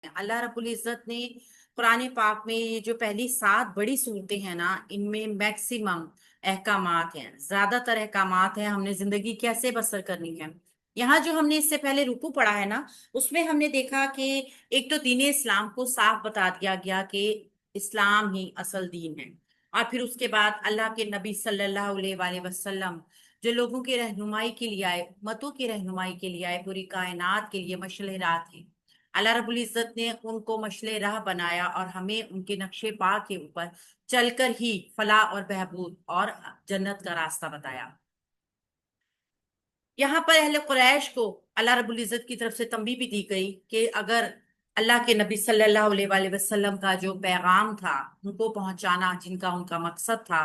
اللہ رب العزت نے قرآن پاک میں یہ جو پہلی 7 بڑی صورتیں ہیں نا، ان میں میکسیمم احکامات ہیں، زیادہ تر احکامات ہیں ہم نے زندگی کیسے بسر کرنی ہے۔ یہاں جو ہم نے اس سے پہلے رکوع پڑھا ہے نا، اس میں ہم نے دیکھا کہ ایک تو دین اسلام کو صاف بتا دیا گیا کہ اسلام ہی اصل دین ہے، اور پھر اس کے بعد اللہ کے نبی صلی اللہ علیہ وآلہ وسلم جو لوگوں کی رہنمائی کے لیے آئے، امتوں کی رہنمائی کے لیے آئے، پوری کائنات کے لیے مشعل راہ تھے۔ اللہ رب العزت نے ان کو مشعل راہ بنایا اور ہمیں ان کے نقش پا کے اوپر چل کر ہی فلاح اور بہبود اور جنت کا راستہ بتایا۔ یہاں پر اہل قریش کو اللہ رب العزت کی طرف سے تنبیہ بھی دی گئی کہ اگر اللہ کے نبی صلی اللہ علیہ وآلہ وسلم کا جو پیغام تھا ان کو پہنچانا، جن کا ان کا مقصد تھا،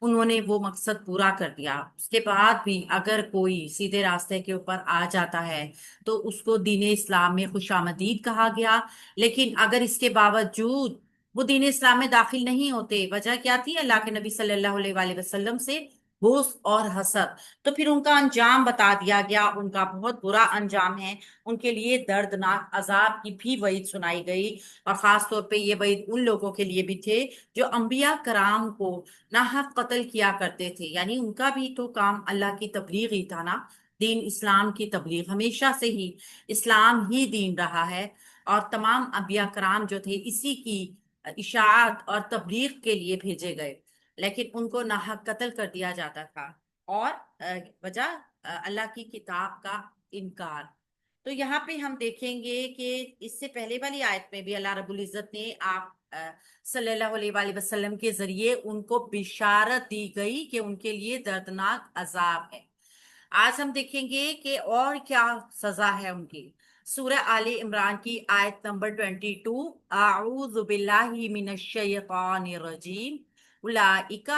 انہوں نے وہ مقصد پورا کر دیا۔ اس کے بعد بھی اگر کوئی سیدھے راستے کے اوپر آ جاتا ہے تو اس کو دین اسلام میں خوش آمدید کہا گیا، لیکن اگر اس کے باوجود وہ دین اسلام میں داخل نہیں ہوتے، وجہ کیا تھی؟ اللہ کے نبی صلی اللہ علیہ وآلہ وسلم سے بغض اور حسد، تو پھر ان کا انجام بتا دیا گیا، ان کا بہت برا انجام ہے۔ ان کے لیے دردناک عذاب کی بھی وعید سنائی گئی، اور خاص طور پہ یہ وعید ان لوگوں کے لیے بھی تھے جو انبیاء کرام کو ناحق قتل کیا کرتے تھے، یعنی ان کا بھی تو کام اللہ کی تبلیغ ہی تھا نا، دین اسلام کی تبلیغ۔ ہمیشہ سے ہی اسلام ہی دین رہا ہے، اور تمام انبیاء کرام جو تھے اسی کی اشاعت اور تبلیغ کے لیے بھیجے گئے، لیکن ان کو ناحق قتل کر دیا جاتا تھا، اور وجہ اللہ کی کتاب کا انکار۔ تو یہاں پہ ہم دیکھیں گے کہ اس سے پہلے والی آیت میں بھی اللہ رب العزت نے آپ صلی اللہ علیہ وآلہ وسلم کے ذریعے ان کو بشارت دی گئی کہ ان کے لیے دردناک عذاب ہے۔ آج ہم دیکھیں گے کہ اور کیا سزا ہے ان کی۔ سورہ آل عمران کی آیت نمبر 22، اعوذ باللہ من الشیطان الرجیم، اولئک،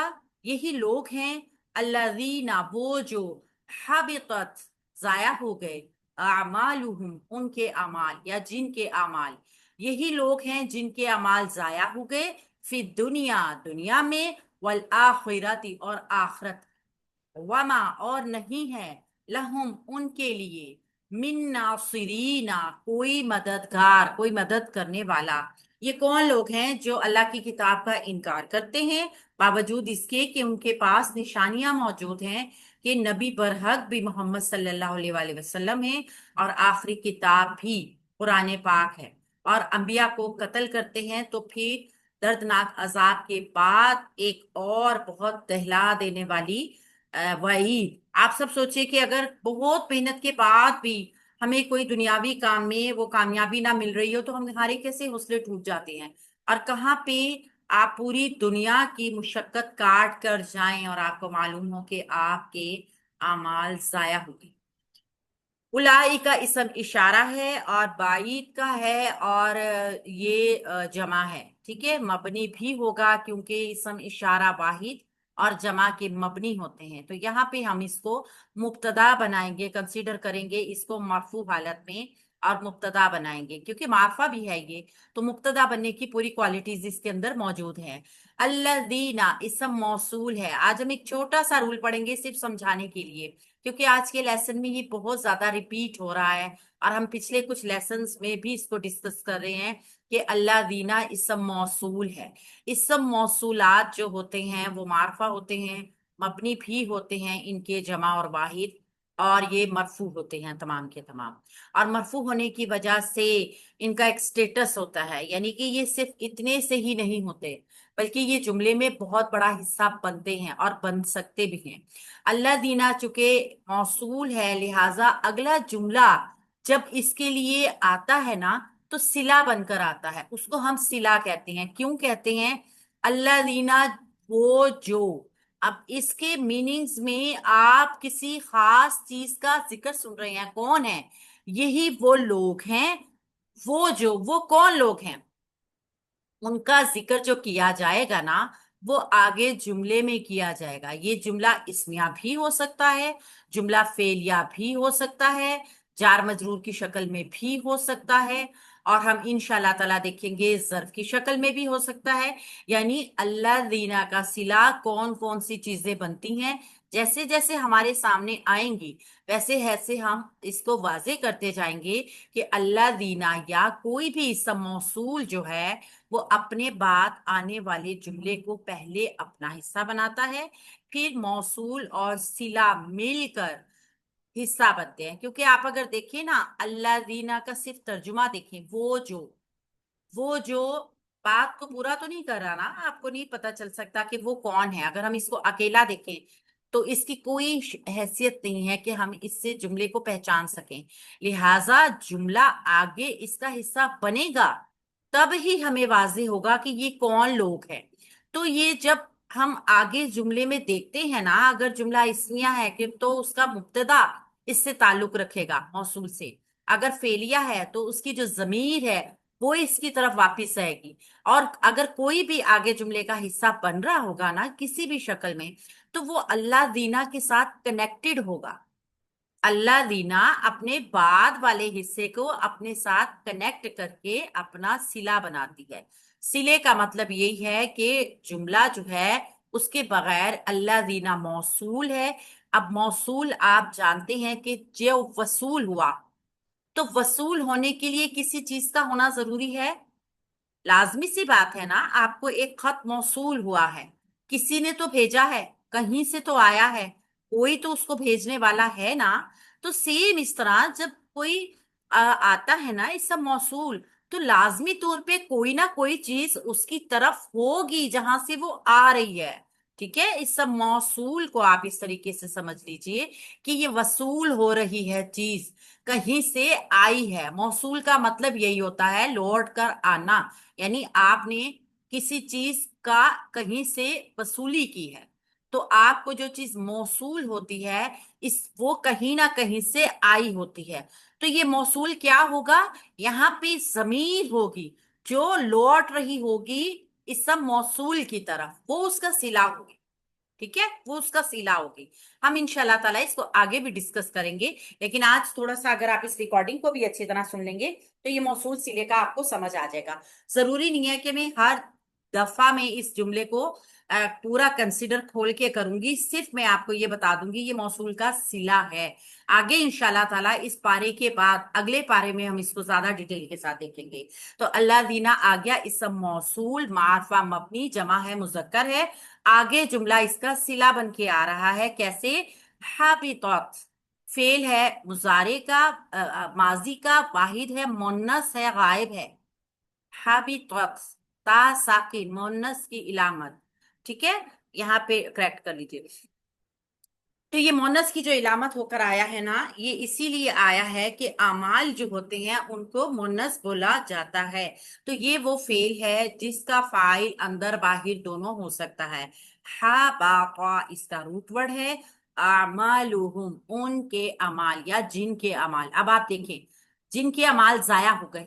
یہی لوگ ہیں، الذین، وہ جو، حبطت، ضائع ہو گئے، اعمالہم، ان کے اعمال یا جن کے اعمال، یہی لوگ ہیں جن کے اعمال ضائع ہو گئے، فی دنیا، دنیا میں، والآخرت، اور آخرت، وما، اور نہیں ہے، لہم، ان کے لیے، من ناصرین، کوئی مددگار، کوئی مدد کرنے والا۔ یہ کون لوگ ہیں؟ جو اللہ کی کتاب کا انکار کرتے ہیں، باوجود اس کے کہ ان کے پاس نشانیاں موجود ہیں کہ نبی برحق بھی محمد صلی اللہ علیہ وآلہ وسلم ہے، اور آخری کتاب بھی قرآن پاک ہے، اور انبیاء کو قتل کرتے ہیں۔ تو پھر دردناک عذاب کے بعد ایک اور بہت دہلا دینے والی وعید۔ آپ سب سوچیں کہ اگر بہت محنت کے بعد بھی ہمیں کوئی دنیاوی کام میں وہ کامیابی نہ مل رہی ہو تو ہمارے کیسے حوصلے ٹوٹ جاتے ہیں، اور کہاں پہ آپ پوری دنیا کی مشقت کاٹ کر جائیں اور آپ کو معلوم ہو کہ آپ کے اعمال ضائع ہوگی۔ الائی کا اسم اشارہ ہے اور بعید کا ہے، اور یہ جمع ہے، ٹھیک ہے، مبنی بھی ہوگا کیونکہ اسم اشارہ واحد اور جمع کے مبنی ہوتے ہیں۔ تو یہاں پہ ہم اس کو مبتدا بنائیں گے، کنسیڈر کریں گے اس کو مرفوع حالت میں، اور مبتدا بنائیں گے کیونکہ معرفہ بھی ہے یہ، تو مبتدا بننے کی پوری کوالٹیز اس کے اندر موجود ہیں۔ الذین، اسم موصول ہے۔ آج ہم ایک چھوٹا سا رول پڑھیں گے صرف سمجھانے کے لیے، کیونکہ آج کے لیسن میں یہ بہت زیادہ ریپیٹ ہو رہا ہے، اور ہم پچھلے کچھ لیسنز میں بھی اس کو ڈسکس کر رہے ہیں کہ اللہ دینا اسم موصول ہے۔ اسم موصولات جو ہوتے ہیں وہ معرفہ ہوتے ہیں، مبنی بھی ہوتے ہیں، ان کے جمع اور واحد، اور یہ مرفوع ہوتے ہیں تمام کے تمام۔ اور مرفوع ہونے کی وجہ سے ان کا ایک سٹیٹس ہوتا ہے، یعنی کہ یہ صرف اتنے سے ہی نہیں ہوتے بلکہ یہ جملے میں بہت بڑا حصہ بنتے ہیں اور بن سکتے بھی ہیں۔ اللہ دینا چونکہ موصول ہے، لہٰذا اگلا جملہ جب اس کے لیے آتا ہے نا تو صلہ بن کر آتا ہے، اس کو ہم صلہ کہتے ہیں۔ کیوں کہتے ہیں؟ اللہ دینا، وہ جو، اب اس کے میننگز میں آپ کسی خاص چیز کا ذکر سن رہے ہیں، کون ہے؟ یہی وہ لوگ ہیں، وہ جو، وہ کون لوگ ہیں؟ ان کا ذکر جو کیا جائے گا نا وہ آگے جملے میں کیا جائے گا۔ یہ جملہ اسمیہ بھی ہو سکتا ہے، جملہ فعلیہ بھی ہو سکتا ہے، جار مجرور کی شکل میں بھی ہو سکتا ہے، اور ہم انشاءاللہ تعالیٰ دیکھیں گے ظرف کی شکل میں بھی ہو سکتا ہے۔ یعنی اللہ دینا کا صلہ کون کون سی چیزیں بنتی ہیں؟ جیسے جیسے ہمارے سامنے آئیں گی ویسے ویسے ہم اس کو واضح کرتے جائیں گے کہ اللہ دینا یا کوئی بھی اسم موصول جو ہے وہ اپنے بعد آنے والے جملے کو پہلے اپنا حصہ بناتا ہے، پھر موصول اور صلہ مل کر حصہ بنتے ہیں. کیونکہ آپ اگر دیکھیں نا اللہ دینا کا صرف ترجمہ دیکھیں، وہ جو بات کو پورا تو نہیں کر رہا نا، آپ کو نہیں پتا چل سکتا کہ وہ کون ہے. اگر ہم اس کو اکیلا دیکھیں تو اس کی کوئی حیثیت نہیں ہے کہ ہم اس سے جملے کو پہچان سکیں. لہذا جملہ آگے اس کا حصہ بنے گا تب ہی ہمیں واضح ہوگا کہ یہ کون لوگ ہیں. تو یہ جب ہم آگے جملے میں دیکھتے ہیں نا، اگر جملہ اسمیہ ہے کہ تو اس کا مبتدا اس سے تعلق رکھے گا موصول سے، اگر فعلیہ ہے تو اس کی جو ضمیر ہے وہ اس کی طرف واپس آئے گی. اور اگر کوئی بھی آگے جملے کا حصہ بن رہا ہوگا نا کسی بھی شکل میں تو وہ اللہ دینا کے ساتھ کنیکٹڈ ہوگا. اللہ دینا اپنے بعد والے حصے کو اپنے ساتھ کنیکٹ کر کے اپنا صلہ بناتی ہے. صلے کا مطلب یہی ہے کہ جملہ جو ہے اس کے بغیر اللہ دینا موصول ہے. اب موصول آپ جانتے ہیں کہ جو وصول ہوا تو وصول ہونے کے لیے کسی چیز کا ہونا ضروری ہے. لازمی سی بات ہے نا، آپ کو ایک خط موصول ہوا ہے، کسی نے تو بھیجا ہے، کہیں سے تو آیا ہے، کوئی تو اس کو بھیجنے والا ہے نا. تو سیم اس طرح جب کوئی آتا ہے نا اس سب موصول تو لازمی طور پہ کوئی نہ کوئی چیز اس کی طرف ہوگی جہاں سے وہ آ رہی ہے. ٹھیک ہے، اس سب موصول کو آپ اس طریقے سے سمجھ لیجئے کہ یہ وصول ہو رہی ہے چیز، کہیں سے آئی ہے. موصول کا مطلب یہی ہوتا ہے لوٹ کر آنا، یعنی آپ نے کسی چیز کا کہیں سے وصولی کی ہے تو آپ کو جو چیز موصول ہوتی ہے وہ کہیں نہ کہیں سے آئی ہوتی ہے. تو یہ موصول کیا ہوگا؟ یہاں پہ ضمیر ہوگی جو لوٹ رہی ہوگی اس سب موصول کی طرف، وہ اس کا صلہ ہوگی. ٹھیک ہے، وہ اس کا صلہ ہوگی. ہم انشاءاللہ تعالیٰ اس کو آگے بھی ڈسکس کریں گے، لیکن آج تھوڑا سا اگر آپ اس ریکارڈنگ کو بھی اچھی طرح سن لیں گے تو یہ موصول صلے کا آپ کو سمجھ آ جائے گا. ضروری نہیں ہے کہ میں ہر دفعہ میں اس جملے کو پورا کنسیڈر کھول کے کروں گی، صرف میں آپ کو یہ بتا دوں گی یہ موصول کا صلہ ہے. آگے انشاءاللہ تعالیٰ اس پارے کے بعد اگلے پارے میں ہم اس کو زیادہ ڈیٹیل کے ساتھ دیکھیں گے. تو اللہ دینا آ گیا اسم موصول، معرفہ مبنی، جمع ہے مذکر ہے. آگے جملہ اس کا صلہ بن کے آ رہا ہے کیسے؟ حبطت فعل ہے مضارع کا، ماضی کا، واحد ہے، مونس ہے، غائب ہے. حبطت تا ساکن مونس کی علامت. ٹھیک ہے، یہاں پہ کریکٹ کر لیجیے. تو یہ مونس کی جو علامت ہو کر آیا ہے نا، یہ اسی لیے آیا ہے کہ اعمال جو ہوتے ہیں ان کو مونس بولا جاتا ہے. تو یہ وہ فعل ہے جس کا فاعل اندر باہر دونوں ہو سکتا ہے. حبط اس کا روٹ ورڈ ہے، اعمالہم ان کے اعمال یا جن کے اعمال. اب آپ دیکھیں جن کے اعمال ضائع ہو گئے،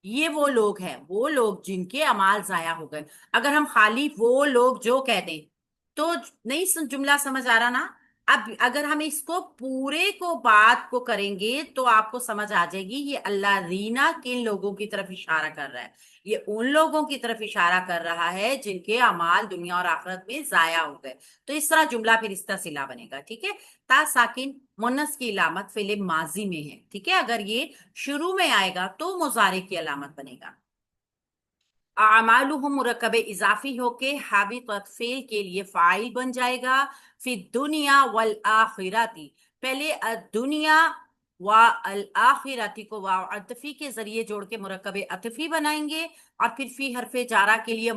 یہ وہ لوگ ہیں، وہ لوگ جن کے اعمال ضائع ہو گئے. اگر ہم خالی وہ لوگ جو کہہ دیں تو نہیں جملہ سمجھ آ رہا نا. اب اگر ہم اس کو پورے کو بات کو کریں گے تو آپ کو سمجھ آ جائے گی یہ اللہ رینا کن لوگوں کی طرف اشارہ کر رہا ہے. یہ ان لوگوں کی طرف اشارہ کر رہا ہے جن کے اعمال دنیا اور آخرت میں ضائع ہو گئے. تو اس طرح جملہ پھر اس کا صلہ بنے گا. ٹھیک ہے، تا ساکن مونس کی علامت فعل ماضی میں ہے. ٹھیک ہے، اگر یہ شروع میں آئے گا تو مضارع کی علامت بنے گا. اعمالہم مرکب اضافی ہو کے حبطت فعل کے لیے فاعل بن جائے گا. فی الدنیا والآخرتی، پہلے الدنیا والآخرتی کو واو عطفی کے ذریعے جوڑ کے مرکب عطفی بنائیں گے، اور پھر فی حرف جارہ کے لیے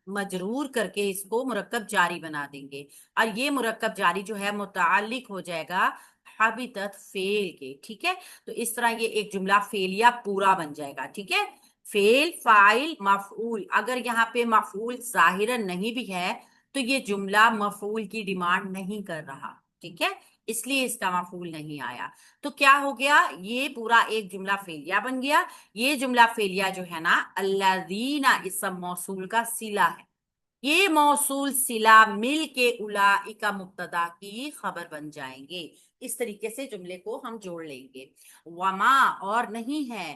مجرور کر کے اس کو مرکب جاری بنا دیں گے. اور یہ مرکب جاری جو ہے متعلق ہو جائے گا حبطت فعل کے. ٹھیک ہے، تو اس طرح یہ ایک جملہ فعلیہ پورا بن جائے گا. ٹھیک ہے، فعل، فاعل، مفعول. اگر یہاں پہ مفعول ظاہراً نہیں بھی ہے تو یہ جملہ مفعول کی ڈیمانڈ نہیں کر رہا. ٹھیک ہے، اس لیے اس کا مفعول نہیں آیا. تو کیا ہو گیا؟ یہ پورا ایک جملہ فعلیہ بن گیا. یہ جملہ فعلیہ جو ہے نا الذین اسم موصول کا صلہ ہے. یہ موصول صلہ مل کے اولئک مبتدا کی خبر بن جائیں گے. اس طریقے سے جملے کو ہم جوڑ لیں گے. وما اور نہیں ہے،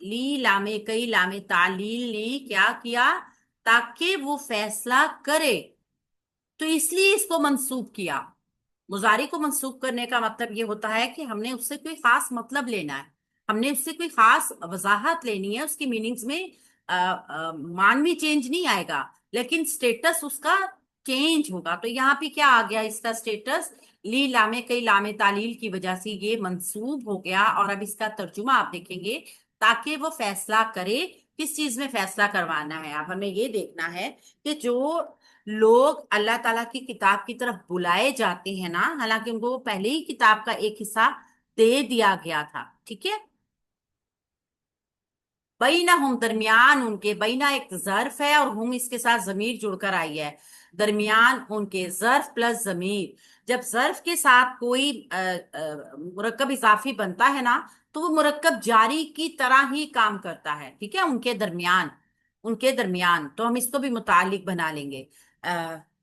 لی لام کئی لام تعلیل نے کیا کیا؟ تاکہ وہ فیصلہ کرے، تو اس لیے اس کو منسوب کیا۔ مضارع کو منسوب کرنے کا مطلب یہ ہوتا ہے کہ ہم نے اس سے کوئی خاص مطلب لینا ہے، ہم نے اس سے کوئی خاص وضاحت لینی ہے، اس کی میننگز میں معنوی چینج نہیں آئے گا، لیکن سٹیٹس اس کا چینج ہوگا۔ تو یہاں پہ کیا آ گیا اس کا سٹیٹس؟ لی لام کئی لام تعلیل کی وجہ سے یہ منسوب ہو گیا، اور اب اس کا ترجمہ آپ دیکھیں گے، تاکہ وہ فیصلہ کرے۔ کس چیز میں فیصلہ کروانا ہے؟ اب ہمیں یہ دیکھنا ہے کہ جو لوگ اللہ تعالیٰ کی کتاب کی طرف بلائے جاتے ہیں نا، حالانکہ ان کو پہلے ہی کتاب کا ایک حصہ دے دیا گیا تھا، ٹھیک ہے، بینہم درمیان ان کے، بینا ایک ظرف ہے اور ہم اس کے ساتھ ضمیر جڑ کر آئی ہے، درمیان ان کے، ظرف پلس ضمیر۔ جب ظرف کے ساتھ کوئی مرکب اضافی بنتا ہے نا، تو وہ مرکب جاری کی طرح ہی کام کرتا ہے، ٹھیک ہے، ان کے درمیان، ان کے درمیان، تو ہم اس کو بھی متعلق بنا لیں گے،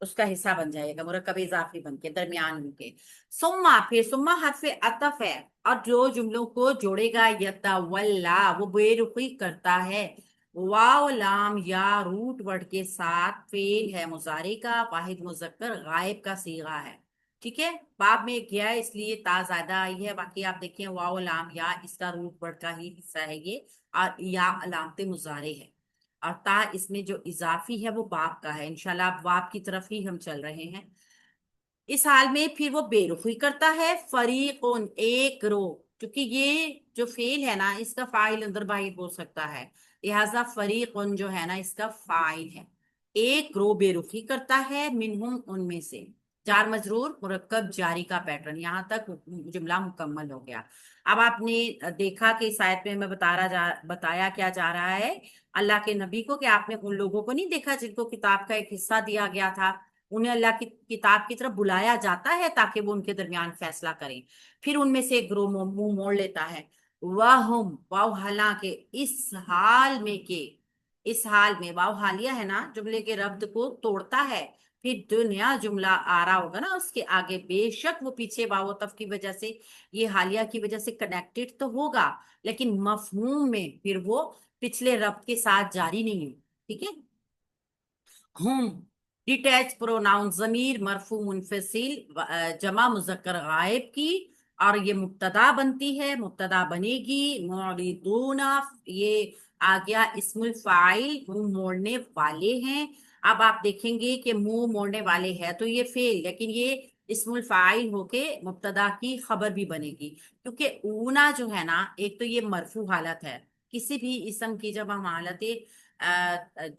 اس کا حصہ بن جائے گا مرکب اضافی بن کے، درمیان ان کے۔ ثم، پھر ثم حرف عطف ہے، اور جو جملوں کو جوڑے گا، یتولا، وہ بے رخی کرتا ہے، واو لام یا روٹ ورڈ کے ساتھ، فعل ہے مضارع کا، واحد مذکر غائب کا صیغہ ہے، ٹھیک ہے، باب میں گیا ہے اس لیے تا زیادہ آئی ہے، باقی آپ دیکھیں واو لام یا اس کا روٹ ورڈ کا ہی حصہ ہے یہ، اور یا علامت مضارع ہے، اور تا اس میں جو اضافی ہے وہ باب کا ہے، انشاءاللہ اب باب کی طرف ہی ہم چل رہے ہیں۔ اس حال میں پھر وہ بے رخی کرتا ہے، فریقون، ایک رو، کیونکہ یہ جو فعل ہے نا اس کا فاعل اندر باہر ہو سکتا ہے، لہذا فریقون جو ہے نا اس کا فاعل ہے، ایک رو بے رخی کرتا ہے، منہم، ان میں سے، جار مجرور مرکب جاری کا پیٹرن، یہاں تک جملہ مکمل ہو گیا۔ اب آپ نے دیکھا کہ اس آیت میں میں بتایا کیا جا رہا ہے اللہ کے نبی کو، کہ آپ نے ان لوگوں کو نہیں دیکھا جن کو کتاب کا ایک حصہ دیا گیا تھا، انہیں اللہ کی کتاب کی طرف بلایا جاتا ہے تاکہ وہ ان کے درمیان فیصلہ کریں، پھر ان میں سے ایک گروہ منہ موڑ لیتا ہے، وَهُمْ، واو حالانکہ، اس حال میں کہ، اس حال میں، واو حالیہ ہے نا، جملے کے ربط کو توڑتا ہے، پھر جو نیا جملہ آ رہا ہوگا نا اس کے آگے بے شک وہ پیچھے واو طف کی وجہ سے، یہ حالیہ کی وجہ سے کنیکٹڈ تو ہوگا، لیکن مفہوم میں پھر وہ پچھلے ربط کے ساتھ جاری نہیں ہے، ٹھیک ہے۔ ہم، ڈیٹیچ پروناؤن، ضمیر مرفوع منفصل، جمع مذکر غائب کی، اور یہ مبتدا بنتی ہے، مبتدا بنے گی، معرضون، یہ آ گیا اسم الفاعل، منہ موڑنے والے ہیں۔ اب آپ دیکھیں گے کہ منہ موڑنے والے ہے تو یہ فعل، لیکن یہ اسم الفاعل ہو کے مبتدا کی خبر بھی بنے گی، کیونکہ اونا جو ہے نا، ایک تو یہ مرفوع حالت ہے، کسی بھی اسم کی جب ہم حالت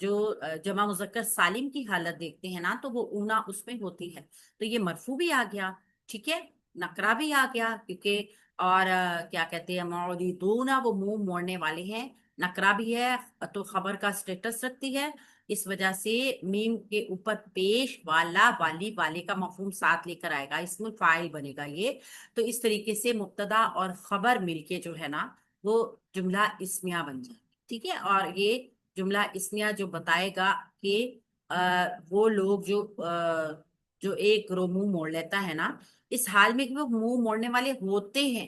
جو جمع مذکر سالم کی حالت دیکھتے ہیں نا تو وہ اونا اس میں ہوتی ہے، تو یہ مرفوع بھی آ گیا، ٹھیک ہے، نکرا بھی آ گیا، کیونکہ اور کیا کہتے ہیں، معرضون، وہ منہ موڑنے والے ہیں، نکرا بھی ہے تو خبر کا سٹیٹس رکھتی ہے، اس وجہ سے میم کے اوپر پیش، والا، والی، والے کا مفہوم ساتھ لے کر آئے گا، اس میں فاعل بنے گا یہ، تو اس طریقے سے مبتدا اور خبر مل کے جو ہے نا وہ جملہ اسمیہ بن جائے، ٹھیک ہے، اور یہ جملہ اسمیہ جو بتائے گا کہ وہ لوگ جو ایک رو منہ موڑ لیتا ہے نا، اس حال میں کہ وہ منہ موڑنے والے ہوتے ہیں۔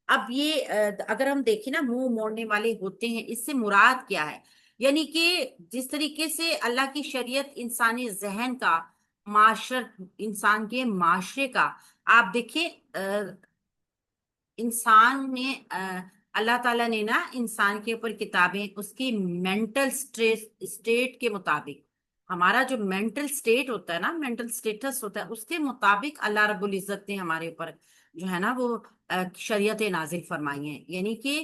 اب یہ اگر ہم دیکھیں نا، منہ موڑنے والے ہوتے ہیں، اس سے مراد کیا ہے؟ یعنی کہ جس طریقے سے اللہ کی شریعت انسانی ذہن کا، معاشرت، انسان کے معاشرے کا، آپ دیکھیں انسان نے اللہ تعالیٰ نے نا انسان کے اوپر کتابیں اس کی مینٹل اسٹیٹ کے مطابق، ہمارا جو مینٹل اسٹیٹ ہوتا ہے نا، مینٹل اسٹیٹس ہوتا ہے، اس کے مطابق اللہ رب العزت نے ہمارے اوپر جو ہے نا وہ شریعت نازل فرمائی ہیں، یعنی کہ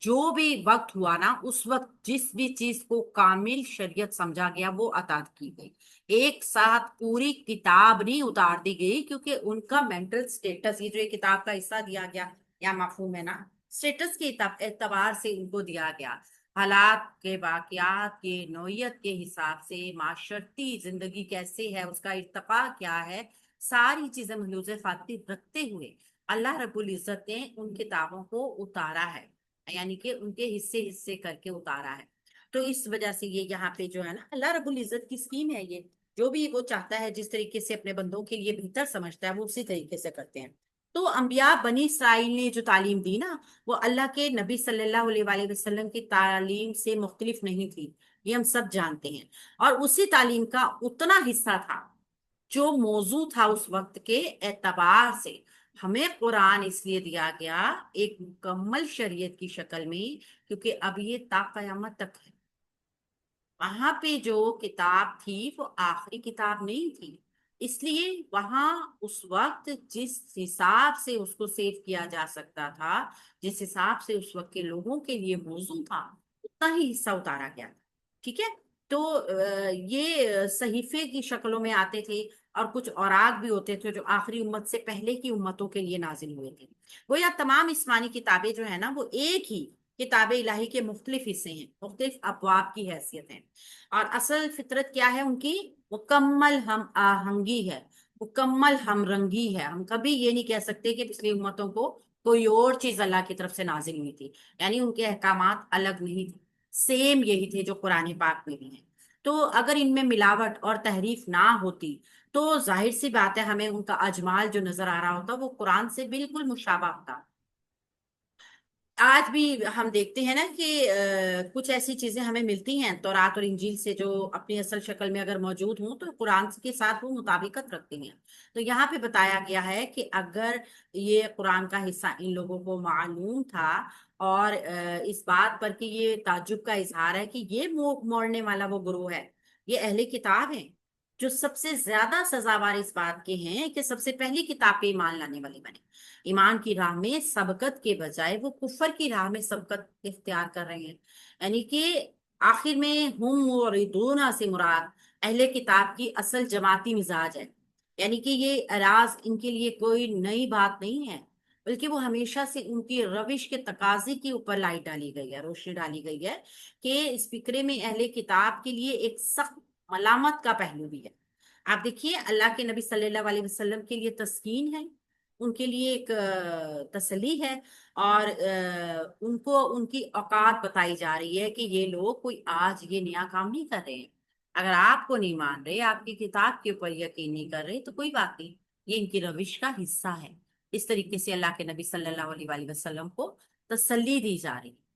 جو بھی وقت ہوا نا اس وقت جس بھی چیز کو کامل شریعت سمجھا گیا وہ عطا کی گئی، ایک ساتھ پوری کتاب نہیں اتار دی گئی، کیونکہ ان کا مینٹل سٹیٹس، یہ جو ایک کتاب کا حصہ دیا گیا یا مفہوم ہے نا، سٹیٹس کے اعتبار سے ان کو دیا گیا، حالات کے، واقعات کے، نوعیت کے حساب سے، معاشرتی زندگی کیسے ہے، اس کا ارتقاء کیا ہے، ساری چیزیں ملحوظ خاطر رکھتے ہوئے اللہ رب العزت نے ان کتابوں کو اتارا ہے، یعنی کہ ان کے حصے حصے کر کے اتارا ہے، تو اس وجہ سے یہ یہاں پہ جو ہے نا اللہ رب العزت کی اسکیم ہے یہ، جو بھی وہ چاہتا ہے، جس طریقے سے اپنے بندوں کے لیے بہتر سمجھتا ہے وہ اسی طریقے سے کرتے ہیں۔ تو انبیاء بنی اسرائیل نے جو تعلیم دی نا، وہ اللہ کے نبی صلی اللہ علیہ وآلہ وسلم کی تعلیم سے مختلف نہیں تھی، یہ ہم سب جانتے ہیں۔ اور اسی تعلیم کا اتنا حصہ تھا جو موضوع تھا اس وقت کے اعتبار سے۔ ہمیں قرآن اس لیے دیا گیا ایک مکمل شریعت کی شکل میں، کیونکہ اب یہ تا قیامت تک ہے۔ وہاں پہ جو کتاب تھی وہ آخری کتاب نہیں تھی، اس لیے وہاں اس وقت جس حساب سے اس کو سیو کیا جا سکتا تھا، جس حساب سے اس وقت کے لوگوں کے لیے موزوں تھا، اتنا ہی حصہ اتارا گیا تھا۔ ٹھیک ہے؟ تو یہ صحیفے کی شکلوں میں آتے تھے، اور کچھ اوراق بھی ہوتے تھے جو آخری امت سے پہلے کی امتوں کے لیے نازل ہوئے تھے۔ وہ یا تمام آسمانی کتابیں جو ہیں نا، وہ ایک ہی کتاب الہی کے مختلف حصے ہیں، مختلف ابواب کی حیثیت ہیں۔ اور اصل فطرت کیا ہے ان کی؟ مکمل ہم آہنگی ہے، مکمل ہم رنگی ہے۔ ہم کبھی یہ نہیں کہہ سکتے کہ پچھلی امتوں کو کوئی اور چیز اللہ کی طرف سے نازل ہوئی تھی، یعنی ان کے احکامات الگ نہیں تھے، سیم یہی تھے جو قرآن پاک میں بھی ہیں۔ تو اگر ان میں ملاوٹ اور تحریف نہ ہوتی تو ظاہر سی بات ہے ہمیں ان کا اجمال جو نظر آ رہا ہوتا وہ قرآن سے بالکل مشابہ ہوتا۔ آج بھی ہم دیکھتے ہیں نا کہ کچھ ایسی چیزیں ہمیں ملتی ہیں تورات اور انجیل سے جو اپنی اصل شکل میں اگر موجود ہوں تو قرآن کے ساتھ وہ مطابقت رکھتی ہیں۔ تو یہاں پہ بتایا گیا ہے کہ اگر یہ قرآن کا حصہ ان لوگوں کو معلوم تھا، اور اس بات پر کہ یہ تعجب کا اظہار ہے کہ یہ منہ موڑنے والا وہ گروہ ہے، یہ اہل کتاب ہیں جو سب سے زیادہ سزاوار اس بات کے ہیں کہ سب سے پہلی کتاب پہ ایمان لانے والے بنے، ایمان کی راہ میں سبقت کے بجائے وہ کفر کی راہ میں سبقت اختیار کر رہے ہیں۔ یعنی کہ آخر میں ہم موردون سے مراد اہل کتاب کی اصل جماعتی مزاج ہے، یعنی کہ یہ اراض ان کے لیے کوئی نئی بات نہیں ہے، بلکہ وہ ہمیشہ سے ان کی روش کے تقاضے کے اوپر لائٹ ڈالی گئی ہے، روشنی ڈالی گئی ہے کہ اس فکرے میں اہل کتاب کے لیے ایک سخت ملامت کا پہلو بھی ہے۔ آپ دیکھیے اللہ کے نبی صلی اللہ علیہ وسلم کے لیے تسکین ہے، ان کے لیے ایک تسلی ہے، اور ان کو ان کی اوقات بتائی جا رہی ہے کہ یہ لوگ کوئی آج یہ نیا کام نہیں کر رہے ہیں۔ اگر آپ کو نہیں مان رہے، آپ کی کتاب کے اوپر یقین نہیں کر رہے، تو کوئی بات نہیں، یہ ان کی روش کا حصہ ہے۔ اس طریقے سے اللہ کے نبی صلی اللہ علیہ وآلہ وسلم کو تسلی دی جا رہی ہے۔